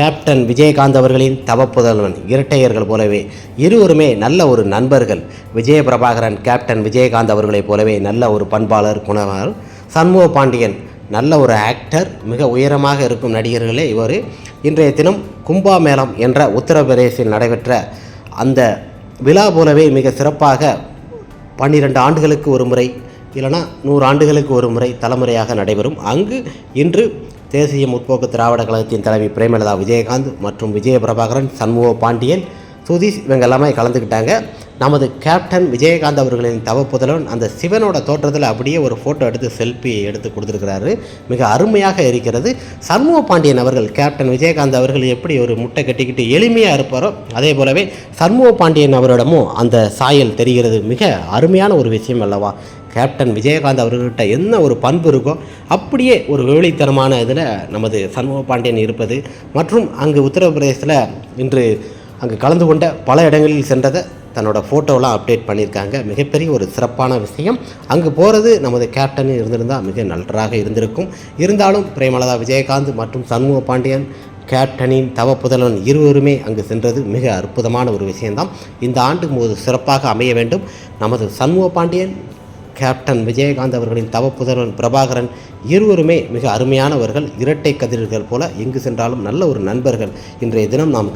Captain Vijayakanth அவர்களின் தவப்புதல்வன் இரட்டையர்கள் போலவே இருவருமே நல்ல ஒரு நண்பர்கள். விஜய பிரபாகரன் கேப்டன் விஜயகாந்த் அவர்களைப் போலவே நல்ல ஒரு பண்பாளர், குணவர். சண்முக பாண்டியன் நல்ல ஒரு ஆக்டர், மிக உயரமாக இருக்கும் நடிகர்களே இவர். இன்றைய தினம் கும்பா மேளம் என்ற உத்தரப்பிரதேசத்தில் நடைபெற்ற அந்த விழா போலவே மிக சிறப்பாக 12 ஆண்டுகளுக்கு ஒரு முறை இல்லைனா 100 ஆண்டுகளுக்கு ஒரு முறை தலைமுறையாக நடைபெறும். அங்கு இன்று தேசிய முற்போக்கு திராவிட கழகத்தின் தலைவி பிரேமலதா விஜயகாந்த் மற்றும் விஜய பிரபாகரன், சண்முக பாண்டியன், சுதீஷ் இவங்க எல்லாமே கலந்துக்கிட்டாங்க. நமது கேப்டன் விஜயகாந்த் அவர்களின் தவப்புதல்வன் அந்த சிவனோட தோற்றத்தில் அப்படியே ஒரு ஃபோட்டோ எடுத்து செல்ஃபி எடுத்து கொடுத்துருக்கிறாரு. மிக அருமையாக இருக்கிறது. சண்முக பாண்டியன் அவர்கள் கேப்டன் விஜயகாந்த் அவர்கள் எப்படி ஒரு முட்டை கட்டிக்கிட்டு எளிமையாக இருப்பாரோ அதே போலவே சண்முக பாண்டியன் அவரிடமும் அந்த சாயல் தெரிகிறது. மிக அருமையான ஒரு விஷயம் அல்லவா? கேப்டன் விஜயகாந்த் அவர்கிட்ட என்ன ஒரு பண்பு இருக்கோ அப்படியே ஒரு வேலைத்தனமான இதில் நமது சண்முக பாண்டியன் இருப்பது மற்றும் அங்கு உத்தரப்பிரதேசத்தில் இன்று அங்கு கலந்து கொண்ட பல இடங்களில் சென்றதை தன்னோட ஃபோட்டோலாம் அப்டேட் பண்ணியிருக்காங்க. மிகப்பெரிய ஒரு சிறப்பான விஷயம். அங்கு போகிறது நமது கேப்டன் இருந்திருந்தால் மிக நன்றாக இருந்திருக்கும். இருந்தாலும் பிரேமலதா விஜயகாந்த் மற்றும் சண்முக பாண்டியன் கேப்டனின் தவப்புதல்வன் இருவருமே அங்கு சென்றது மிக அற்புதமான ஒரு விஷயம்தான். இந்த ஆண்டு ஒரு சிறப்பாக அமைய வேண்டும். நமது சண்முக பாண்டியன் கேப்டன் விஜயகாந்த் அவர்களின் தவப்புதல்வன் பிரபாகரன் இருவருமே மிக அருமையானவர்கள், இரட்டை கதிர்கள் போல எங்கு சென்றாலும் நல்ல ஒரு நண்பர்கள். இன்றைய தினம் நாம்